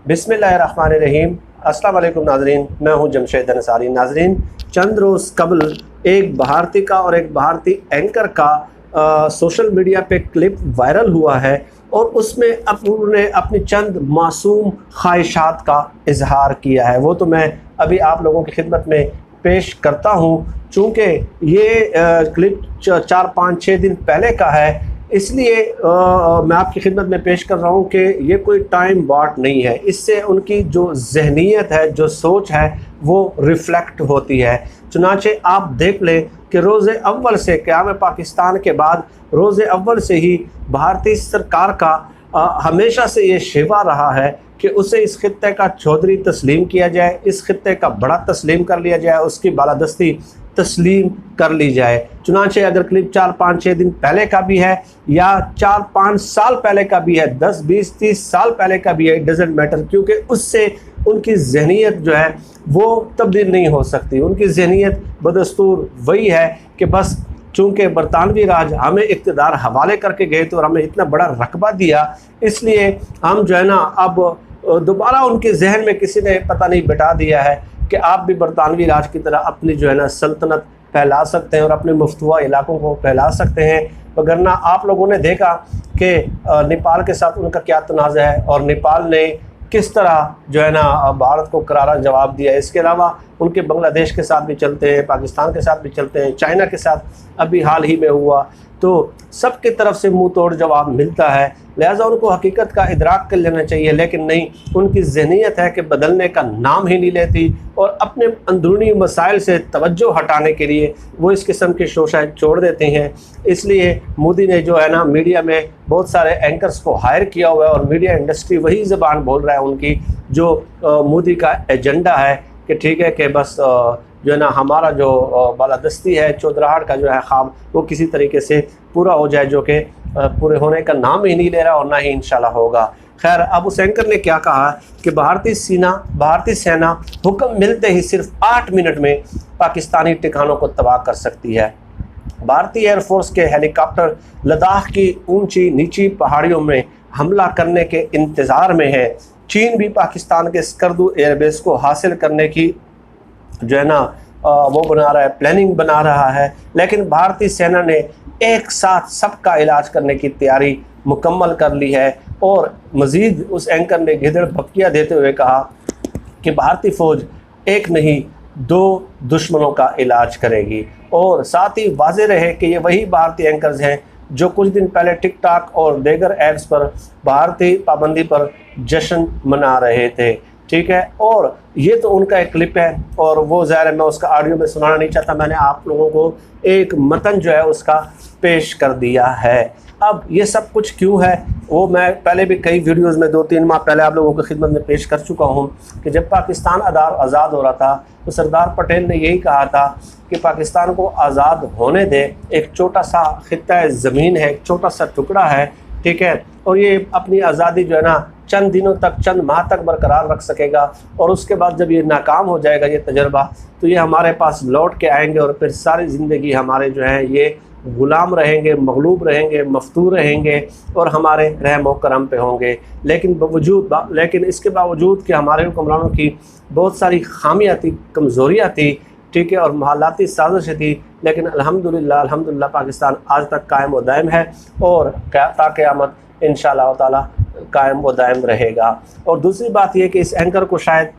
बिस्मिल्लाहिर्रहमानिर्रहीम। अस्सलाम वालेकुम नाज़रीन, मैं हूं जमशेद अंसारी। नाज़रीन, चंद रोज़ कबल एक भारतीय का और एक भारतीय एंकर का सोशल मीडिया पे क्लिप वायरल हुआ है और उसमें उन्होंने अपनी चंद मासूम ख्वाहिशात का इजहार किया है। वो तो मैं अभी आप लोगों की खिदमत में पेश करता हूँ। चूँकि ये क्लिप 4-5-6 दिन पहले का है, इसलिए मैं आपकी खिदमत में पेश कर रहा हूँ कि ये कोई टाइम बॉट नहीं है। इससे उनकी जो जहनीत है, जो सोच है, वो रिफ़्लेक्ट होती है। चुनांचे आप देख लें कि रोज़े अव्वल से क़याम पाकिस्तान के बाद रोज़े अव्वल से ही भारतीय सरकार का हमेशा से ये शिवा रहा है कि उसे इस खित्ते का चौधरी तस्लीम किया जाए, इस खित्ते का बड़ा तस्लीम कर लिया जाए, उसकी बालादस्ती तस्लीम कर ली जाए। चुनांचे अगर क्लिप 4-5-6 दिन पहले का भी है या 4-5 साल पहले का भी है, 10-20-30 साल पहले का भी है, इट डजेंट मैटर, क्योंकि उससे उनकी जहनीत जो है वो तब्दील नहीं हो सकती। उनकी जहनीत बदस्तूर वही है कि बस चूँकि बरतानवी राज हमें इक़्तिदार हवाले करके गए तो और हमें इतना बड़ा रकबा दिया, इसलिए हम जो है ना अब दोबारा उनके जहन में किसी ने पता नहीं बिठा दिया है कि आप भी बरतानवी राज की तरह अपनी जो है ना सल्तनत फैला सकते हैं और अपने मुफ्तुआ इलाकों को फैला सकते हैं। वगरना आप लोगों ने देखा कि नेपाल के साथ उनका क्या तनाज़ा है और नेपाल ने किस तरह जो है ना भारत को करारा जवाब दिया। इसके अलावा उनके बांग्लादेश के साथ भी चलते हैं, पाकिस्तान के साथ भी चलते हैं, चाइना के साथ अभी हाल ही में हुआ, तो सब की तरफ से मुंह तोड़ जवाब मिलता है। लिहाजा उनको हकीकत का इदराक कर लेना चाहिए, लेकिन नहीं, उनकी ज़हनीत है कि बदलने का नाम ही नहीं लेती और अपने अंदरूनी मसाइल से तवज्जो हटाने के लिए वो इस किस्म की शोशायत छोड़ देते हैं। इसलिए मोदी ने जो है ना मीडिया में बहुत सारे एंकर्स को हायर किया हुआ है और मीडिया इंडस्ट्री वही ज़बान बोल रहा है उनकी, जो मोदी का एजेंडा है कि ठीक है कि बस जो है ना हमारा जो बालादस्ती है, चौधराहट का जो है ख्वाब, वो किसी तरीके से पूरा हो जाए, जो कि पूरे होने का नाम ही नहीं ले रहा और ना ही इंशाल्लाह होगा। खैर, अब उस एंकर ने क्या कहा कि भारतीय सेना हुक्म मिलते ही सिर्फ 8 मिनट में पाकिस्तानी ठिकानों को तबाह कर सकती है। भारतीय एयरफोर्स के हेलीकॉप्टर लद्दाख की ऊंची नीची पहाड़ियों में हमला करने के इंतज़ार में है। चीन भी पाकिस्तान के स्कर्दू एयरबेस को हासिल करने की जो है ना वो बना रहा है, प्लानिंग बना रहा है, लेकिन भारतीय सेना ने एक साथ सबका इलाज करने की तैयारी मुकम्मल कर ली है। और मज़ीद उस एंकर ने गिदड़ भपकिया देते हुए कहा कि भारतीय फ़ौज एक नहीं 2 दुश्मनों का इलाज करेगी। और साथ ही वाज़ेह रहे कि ये वही भारतीय एंकर्स हैं जो कुछ दिन पहले टिकटॉक और दीगर ऐप्स पर भारतीय पाबंदी पर जश्न मना रहे थे। ठीक है, और ये तो उनका एक क्लिप है और वो ज़ाहिर है मैं उसका ऑडियो में सुनाना नहीं चाहता, मैंने आप लोगों को एक मतन जो है उसका पेश कर दिया है। अब ये सब कुछ क्यों है वो मैं पहले भी कई वीडियोस में 2-3 माह पहले आप लोगों की खिदमत में पेश कर चुका हूँ कि जब पाकिस्तान आज़ाद हो रहा था तो सरदार पटेल ने यही कहा था कि पाकिस्तान को आज़ाद होने दे, एक छोटा सा खित्ता ज़मीन है, एक छोटा सा टुकड़ा है, ठीक है, और ये अपनी आज़ादी जो है ना चंद दिनों तक, चंद माह तक बरकरार रख सकेगा और उसके बाद जब ये नाकाम हो जाएगा ये तजर्बा, तो ये हमारे पास लौट के आएंगे और फिर सारी ज़िंदगी हमारे जो है ये ग़ुलाम रहेंगे, मगलूब रहेंगे, मफतूर रहेंगे और हमारे रहम व करम पे होंगे। लेकिन इसके बावजूद कि हमारे हुक्मरानों की बहुत सारी खामियाँ थी, कमज़ोरियाँ थी, ठीक है, और महालाती साजिश थी, लेकिन अल्हम्दुलिल्लाह पाकिस्तान आज तक कायम व दायम है और ता क़यामत इंशाअल्लाह ताला कायम व दायम रहेगा। और दूसरी बात यह कि इस एंकर को शायद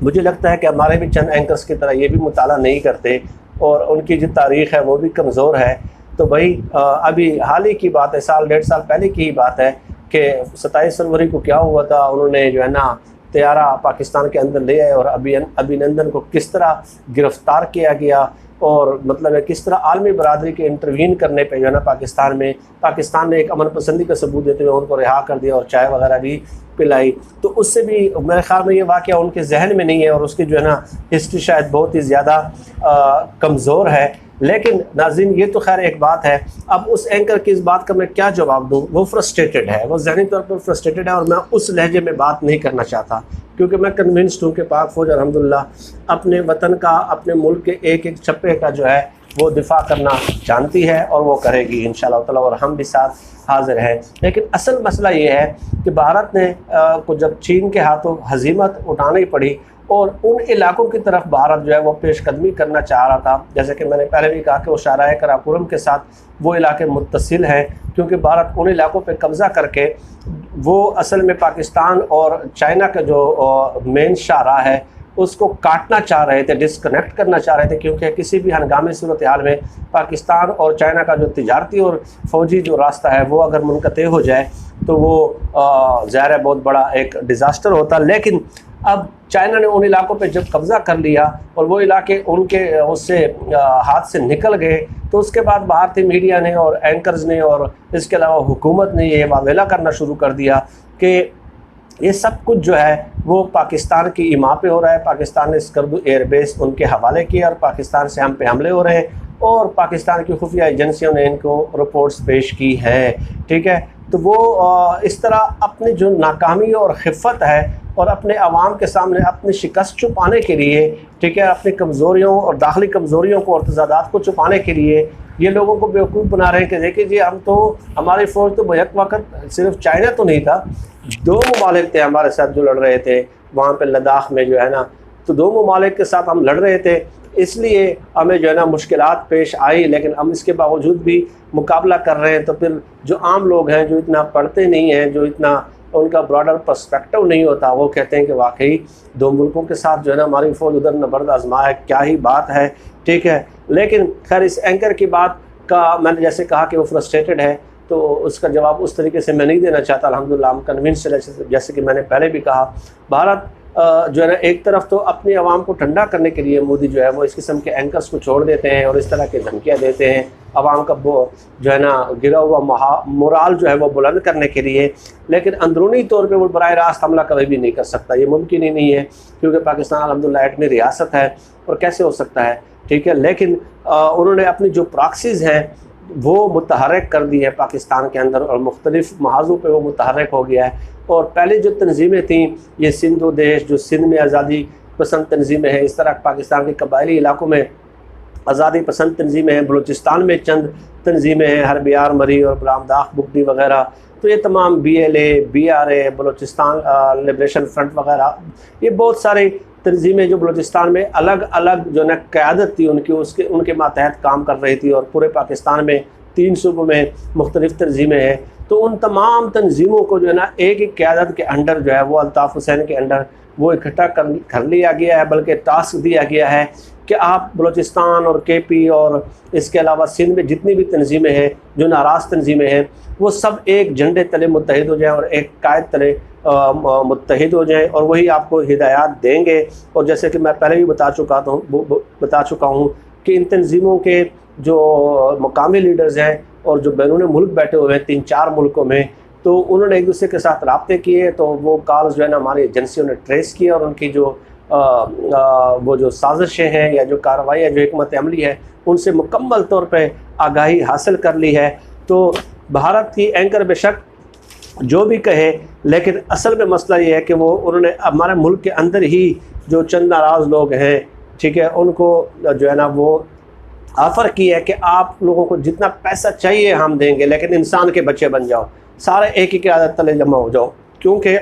मुझे लगता है कि हमारे भी चंद एंकर्स की तरह ये भी मुताला नहीं करते और उनकी जो तारीख़ है वो भी कमज़ोर है। तो भाई अभी हाल ही की बात है, 1-1.5 साल पहले की ही बात है कि 27 फरवरी को क्या हुआ था, उन्होंने जो है ना तैयारा पाकिस्तान के अंदर ले आए और अभिनंदन को किस तरह गिरफ़्तार किया गया और मतलब है किस तरह आलमी बरादरी के इंटरवीन करने पे जो है ना पाकिस्तान ने एक अमन पसंदी का सबूत देते हुए उनको रिहा कर दिया और चाय वगैरह भी पिलाई। तो उससे भी मेरे ख्याल में ये वाक़या उनके जहन में नहीं है और उसकी जो है ना हिस्ट्री शायद बहुत ही ज़्यादा कमज़ोर है। लेकिन नाज़रीन, ये तो खैर एक बात है। अब उस एंकर की इस बात का मैं क्या जवाब दूँ, वो फ्रस्ट्रेटेड है, वो ज़हनी तौर पर फ्रस्ट्रेटेड है और मैं उस लहजे में बात नहीं करना चाहता क्योंकि मैं कन्विंस्ड हूँ कि पाक फ़ौज अल्हम्दुलिल्लाह अपने वतन का, अपने मुल्क के एक एक छप्पे का जो है वो दिफा करना जानती है और वो करेगी इंशाअल्लाह ताला, और हम भी साथ हाजिर हैं। लेकिन असल मसला ये है कि भारत ने को जब चीन के हाथों हजीमत उठानी पड़ी और उन इलाकों की तरफ भारत जो है वो पेशकदमी करना चाह रहा था, जैसे कि मैंने पहले भी कहा कि वो शाहराह कराकोरम के साथ वो इलाके मुत्तसिल हैं, क्योंकि भारत उन इलाकों पे कब्ज़ा करके वो असल में पाकिस्तान और चाइना का जो मेन शाहराह है उसको काटना चाह रहे थे, डिस्कनेक्ट करना चाह रहे थे, क्योंकि किसी भी हंगामी सूरत हाल में पाकिस्तान और चाइना का जो तिजारती और फ़ौजी जो रास्ता है वो अगर मुनक़ते हो जाए तो वो ज़ाहिर है बहुत बड़ा एक डिज़ास्टर होता। लेकिन अब चाइना ने उन इलाकों पे जब कब्ज़ा कर लिया और वो इलाके उनके उससे हाथ से निकल गए, तो उसके बाद भारतीय मीडिया ने और एंकर्स ने और इसके अलावा हुकूमत ने ये वावेला करना शुरू कर दिया कि ये सब कुछ जो है वो पाकिस्तान की इमा पे हो रहा है, पाकिस्तान ने स्कर्दू एयरबेस उनके हवाले किया और पाकिस्तान से हम पे हमले हो रहे हैं और पाकिस्तान की खुफिया एजेंसियों ने इनको रिपोर्ट्स पेश की है। ठीक है, तो वो इस तरह अपनी जो नाकामी और खिफ़त है और अपने अवाम के सामने अपनी शिकस्त छुपाने के लिए, ठीक है, अपनी कमज़ोरियों और दाखिली कमज़ोरियों को और तज़ादात को छुपाने के लिए ये लोगों को बेवकूफ़ बना रहे हैं कि देखिए जी हम तो, हमारी फ़ौज तो बैक वक्त सिर्फ चाइना तो नहीं था, 2 ममालिक थे हमारे साथ जो लड़ रहे थे वहाँ पे लद्दाख में जो है ना, तो 2 ममालिक के साथ हम लड़ रहे थे, इसलिए हमें जो है ना मुश्किलात पेश आई, लेकिन हम इसके बावजूद भी मुकाबला कर रहे हैं। तो फिर जो आम लोग हैं जो इतना पढ़ते नहीं हैं, जो इतना उनका ब्रॉडर पर्सपेक्टिव नहीं होता, वो कहते हैं कि वाकई 2 मुल्कों के साथ जो है ना हमारी फ़ौज उधर नबर्द आजमा है, क्या ही बात है। ठीक है, लेकिन खैर इस एंकर की बात का मैंने जैसे कहा कि वो फ्रस्ट्रेटेड है, तो उसका जवाब उस तरीके से मैं नहीं देना चाहता। अल्हम्दुलिल्लाह हम कन्विंस है, जैसे कि मैंने पहले भी कहा, भारत जो है ना एक तरफ तो अपनी आवाम को ठंडा करने के लिए मोदी जो है वो इस किस्म के एंकर्स को छोड़ देते हैं और इस तरह की धमकियाँ देते हैं आवाम का वो जो है ना गिरा हुआ मोराल जो है वो बुलंद करने के लिए, लेकिन अंदरूनी तौर पे वो बराह रास्त हमला कभी भी नहीं कर सकता, ये मुमकिन ही नहीं है, क्योंकि पाकिस्तान अल्हम्दुलिल्लाह एटमी रियासत है और कैसे हो सकता है। ठीक है, लेकिन उन्होंने अपनी जो प्रॉक्सीज़ हैं वो मुतहरक कर दी है पाकिस्तान के अंदर और मुख्तलिफ महाजों पे वो मुतहरक हो गया है। और पहले जो तंजीमें थीं, ये सिंधु देश जो सिंध में आज़ादी पसंद तंजीमें हैं, इस तरह पाकिस्तान के कबायली इलाकों में आज़ादी पसंद तंजीमें हैं, बलूचिस्तान में चंद तंजीमें हैं, हरबियार मरी और गुलामदाख बुगटी वगैरह, तो ये तमाम BLA, BRA, Balochistan liberation front वगैरह, ये बहुत सारे तंजीमें जो बलूचिस्तान में अलग अलग जो ना क़यादत थी उनकी, उसके उनके मातहत काम कर रही थी, और पूरे पाकिस्तान में 3 सूबों में मुख्तलिफ़ तंजीमें हैं। तो उन तमाम तंजीमों को जो है ना एक ही क़यादत के अंडर जो है वो अल्ताफ़ हुसैन के अंडर वो इकट्ठा कर लिया गया है, बल्कि टास्क दिया गया है कि आप बलूचिस्तान और KP और इसके अलावा सिंध में जितनी भी तंजीमें हैं जो नाराज़ तंजीमें हैं वो सब एक झंडे तले मुत्तहिद हो जाएँ और एक कायद तले मुत्तहिद हो जाएँ, और वही आपको हिदायत देंगे। और जैसे कि मैं पहले भी बता चुका हूँ कि इन तंजीमों के जो मकामी लीडर्स हैं और जो बैरून मुल्क बैठे हुए हैं 3-4 मुल्कों में, तो उन्होंने एक दूसरे के साथ राब्ते किए, तो वो कॉल्स जो है ना हमारी एजेंसियों ने ट्रेस किया और उनकी जो वो जो साजिशें हैं या जो कार्रवाई है, जो हिकमत अमली है, उनसे मुकम्मल तौर पे आगाही हासिल कर ली है। तो भारत की एंकर बेशक जो भी कहे, लेकिन असल में मसला ये है कि वो उन्होंने हमारे मुल्क के अंदर ही जो चंद नाराज़ लोग हैं, ठीक है, उनको जो है ना वो ऑफ़र किया है कि आप लोगों को जितना पैसा चाहिए हम देंगे, लेकिन इंसान के बच्चे बन जाओ, सारे एक ही क़यादत तले जमा हो जाओ। क्योंकि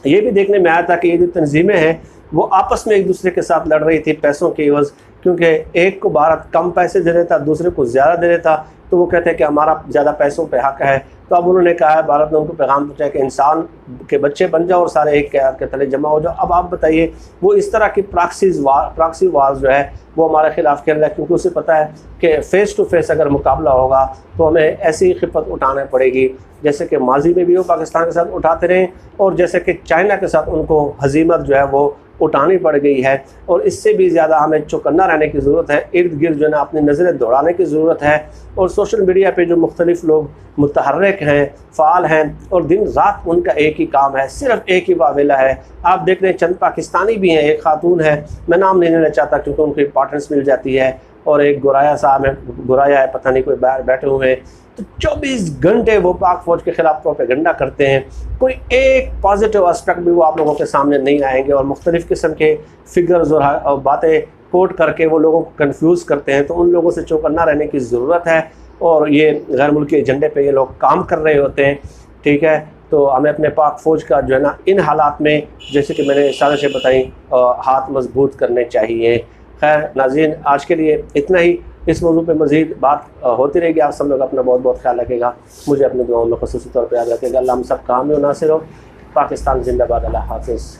ये भी देखने में आया था कि ये जो तंजीमें हैं वो आपस में एक दूसरे के साथ लड़ रही थी पैसों के एवज़, क्योंकि एक को भारत कम पैसे दे देता, दूसरे को ज़्यादा दे देता, तो वो कहते हैं कि हमारा ज़्यादा पैसों पे हक़ है। तो अब उन्होंने कहा है, भारत ने उनको पैगाम पहुँचाया कि इंसान के बच्चे बन जाओ और सारे एक क़यादत के तले जमा हो जाओ। अब आप बताइए, वो इस तरह की प्रॉक्सी वार जो है वो हमारे ख़िलाफ़ खेल रहा है, क्योंकि उसे पता है कि फ़ेस टू फेस अगर मुकाबला होगा तो हमें ऐसी खिफ़त उठानी पड़ेगी जैसे कि माजी में भी वो पाकिस्तान के साथ उठाते रहे, और जैसे कि चाइना के साथ उनको हज़ीमत जो है वो उठानी पड़ गई है। और इससे भी ज़्यादा हमें चौकन्ना रहने की ज़रूरत है, इर्द गिर्द जो है ना अपनी नज़रें दौड़ाने की ज़रूरत है। और सोशल मीडिया पे जो मुख्तलिफ़ लोग मुतहर्रिक हैं, फ़ाल हैं, और दिन रात उनका एक ही काम है, सिर्फ़ एक ही वावेला है। आप देख रहे हैं चंद पाकिस्तानी भी हैं, एक खातून है, मैं नाम नहीं लेना चाहता क्योंकि उनको इंपॉर्टेंस मिल जाती है, और एक गुराया साहब है, गुराया है, पता नहीं कोई बाहर बैठे हुए हैं, तो 24 घंटे वो पाक फ़ौज के ख़िलाफ़ प्रोपेगेंडा करते हैं। कोई एक पॉजिटिव एस्पेक्ट भी वो आप लोगों के सामने नहीं आएंगे, और मुख्तलिफ़ किस्म के फिगर्स और बातें कोट करके वो लोगों को कंफ्यूज करते हैं, तो उन लोगों से चौकन्ना रहने की ज़रूरत है। और ये गैर मुल्की एजेंडे पे ये लोग काम कर रहे होते हैं, ठीक है। तो हमें अपने पाक फ़ौज का जो है ना इन हालात में, जैसे कि मैंने साजिशें बताई, हाथ मजबूत करने चाहिए। खैर नाज़रीन, आज के लिए इतना ही। इस मौजू पे मज़ीद बात होती रहेगी। आप सब लोग अपना बहुत बहुत ख्याल रखेगा, मुझे अपनी दुआओं में ख़ुसूसी तौर पर याद रखेगा। अल्लाह हम सब काम में नासिर हो। पाकिस्तान जिंदाबाद। अल्लाह हाफ़िज़।